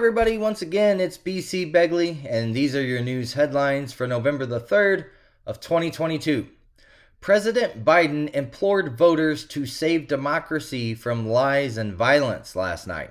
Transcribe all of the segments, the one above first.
everybody, once again, it's BC Begley, and these are your news headlines for November the 3rd of 2022. President Biden implored voters to save democracy from lies and violence last night.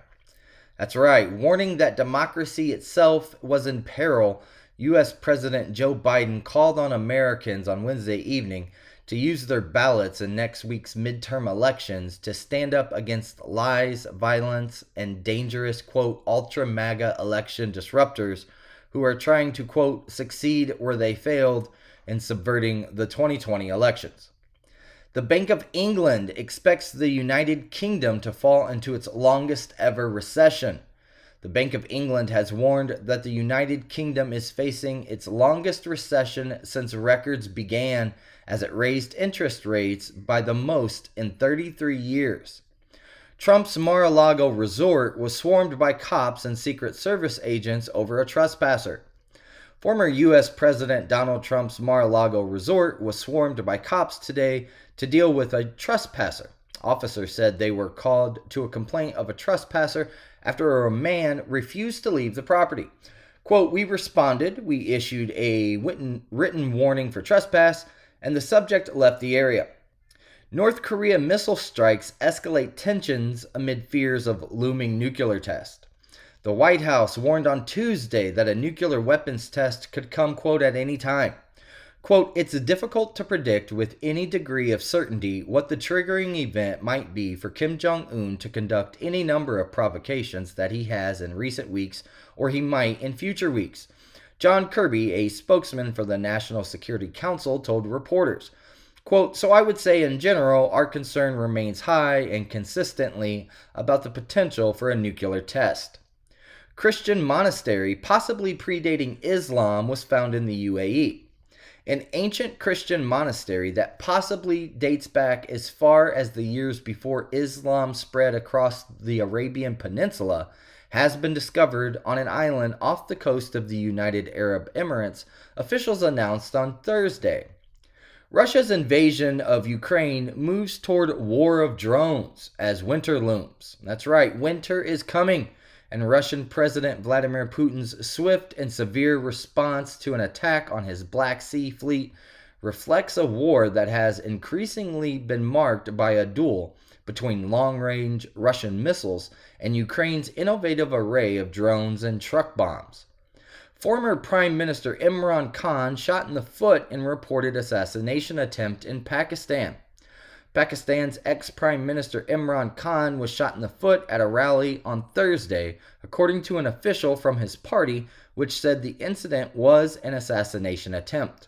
That's right, warning that democracy itself was in peril. U.S. President Joe Biden called on Americans on Wednesday evening to use their ballots in next week's midterm elections to stand up against lies, violence, and dangerous, quote, ultra-MAGA election disruptors who are trying to, quote, succeed where they failed in subverting the 2020 elections. The Bank of England expects the United Kingdom to fall into its longest ever recession. The Bank of England has warned that the United Kingdom is facing its longest recession since records began, as it raised interest rates by the most in 33 years. Trump's Mar-a-Lago resort was swarmed by cops and Secret Service agents over a trespasser. Former U.S. President Donald Trump's Mar-a-Lago resort was swarmed by cops today to deal with a trespasser. Officers said they were called to a complaint of a trespasser after a man refused to leave the property. Quote, "We responded, we issued a written warning for trespass, and the subject left the area." North Korea missile strikes escalate tensions amid fears of looming nuclear test. The White House warned on Tuesday that a nuclear weapons test could come, quote, at any time. Quote, "It's difficult to predict with any degree of certainty what the triggering event might be for Kim Jong-un to conduct any number of provocations that he has in recent weeks or he might in future weeks," John Kirby, a spokesman for the National Security Council, told reporters. Quote, "So I would say in general, our concern remains high and consistently about the potential for a nuclear test." Christian monastery, possibly predating Islam, was found in the UAE. An ancient Christian monastery that possibly dates back as far as the years before Islam spread across the Arabian Peninsula has been discovered on an island off the coast of the United Arab Emirates, officials announced on Thursday. Russia's invasion of Ukraine moves toward war of drones as winter looms. That's right, winter is coming, and Russian President Vladimir Putin's swift and severe response to an attack on his Black Sea fleet reflects a war that has increasingly been marked by a duel between long-range Russian missiles and Ukraine's innovative array of drones and truck bombs. Former Prime Minister Imran Khan shot in the foot in reported assassination attempt in Pakistan. Pakistan's ex-Prime Minister Imran Khan was shot in the foot at a rally on Thursday, according to an official from his party, which said the incident was an assassination attempt.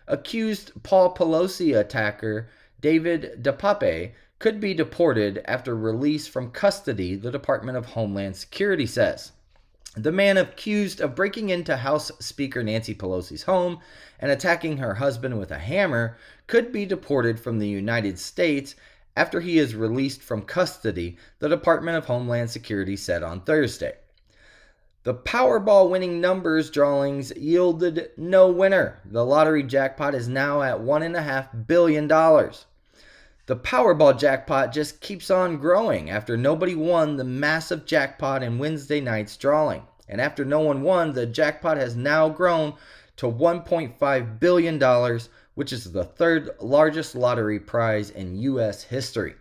Accused Paul Pelosi attacker David DePape could be deported after release from custody, the Department of Homeland Security says. The man accused of breaking into House Speaker Nancy Pelosi's home and attacking her husband with a hammer could be deported from the United States after he is released from custody, the Department of Homeland Security said on Thursday. The Powerball winning numbers drawings yielded no winner. The lottery jackpot is now at $1.5 billion. The Powerball jackpot just keeps on growing after nobody won the massive jackpot in Wednesday night's drawing. And after no one won, the jackpot has now grown to $1.5 billion, which is the third largest lottery prize in U.S. history.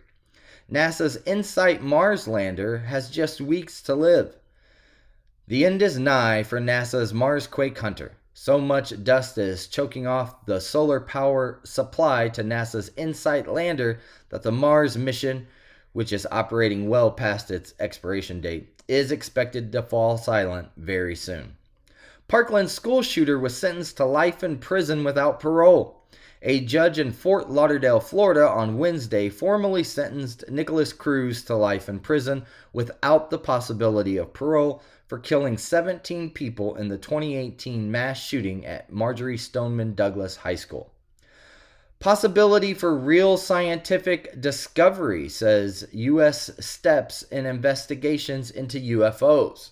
NASA's InSight Mars lander has just weeks to live. The end is nigh for NASA's Mars Quake Hunter. So much dust is choking off the solar power supply to NASA's InSight lander that the Mars mission, which is operating well past its expiration date, is expected to fall silent very soon. Parkland school shooter was sentenced to life in prison without parole. A judge in Fort Lauderdale, Florida on Wednesday formally sentenced Nicholas Cruz to life in prison without the possibility of parole for killing 17 people in the 2018 mass shooting at Marjorie Stoneman Douglas High School. Possibility for real scientific discovery, says U.S. steps in investigations into UFOs.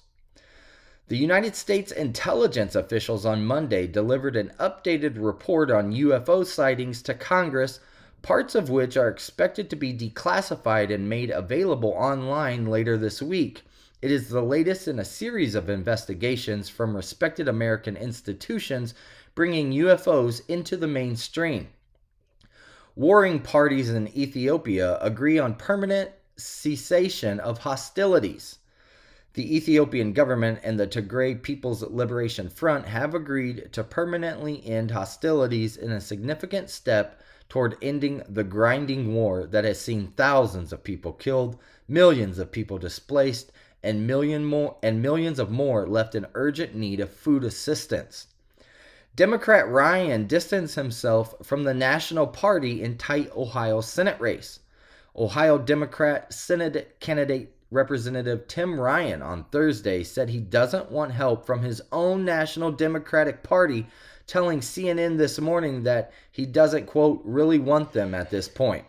The United States intelligence officials on Monday delivered an updated report on UFO sightings to Congress, parts of which are expected to be declassified and made available online later this week, It is the latest in a series of investigations from respected American institutions bringing UFOs into the mainstream. Warring parties in Ethiopia agree on permanent cessation of hostilities. The Ethiopian government and the Tigray People's Liberation Front have agreed to permanently end hostilities in a significant step toward ending the grinding war that has seen thousands of people killed, millions of people displaced, and millions of more left in urgent need of food assistance. Democrat Ryan distanced himself from the National Party in tight Ohio Senate race. Ohio Democrat Senate candidate Representative Tim Ryan on Thursday said he doesn't want help from his own National Democratic Party, telling CNN this morning that he doesn't, quote, really want them at this point.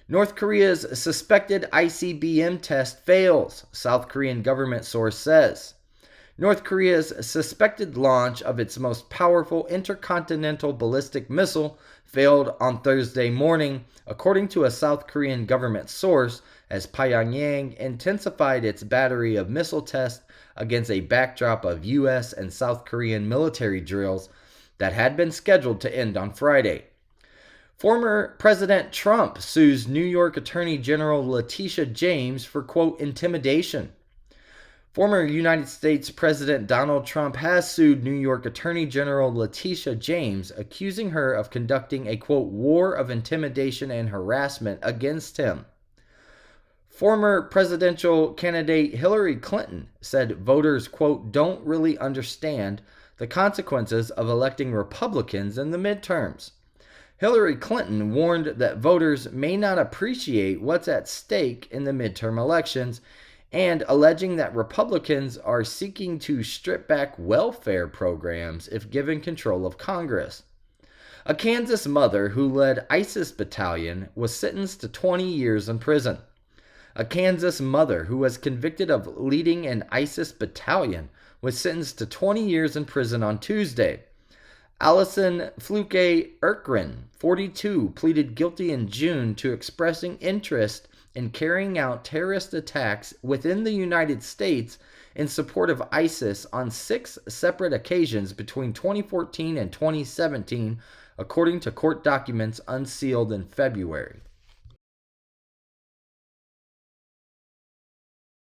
North Korea's suspected ICBM test fails, South Korean government source says. North Korea's suspected launch of its most powerful intercontinental ballistic missile failed on Thursday morning, according to a South Korean government source, as Pyongyang intensified its battery of missile tests against a backdrop of U.S. and South Korean military drills that had been scheduled to end on Friday. Former President Trump sues New York Attorney General Letitia James for, quote, intimidation. Former United States President Donald Trump has sued New York Attorney General Letitia James, accusing her of conducting a, quote, war of intimidation and harassment against him. Former presidential candidate Hillary Clinton said voters, quote, don't really understand the consequences of electing Republicans in the midterms. Hillary Clinton warned that voters may not appreciate what's at stake in the midterm elections, and alleging that Republicans are seeking to strip back welfare programs if given control of Congress. A Kansas mother who led ISIS battalion was sentenced to 20 years in prison. A Kansas mother who was convicted of leading an ISIS battalion was sentenced to 20 years in prison on Tuesday. Allison Fluke Erkgren, 42, pleaded guilty in June to expressing interest in carrying out terrorist attacks within the United States in support of ISIS on 6 separate occasions between 2014 and 2017, according to court documents unsealed in February.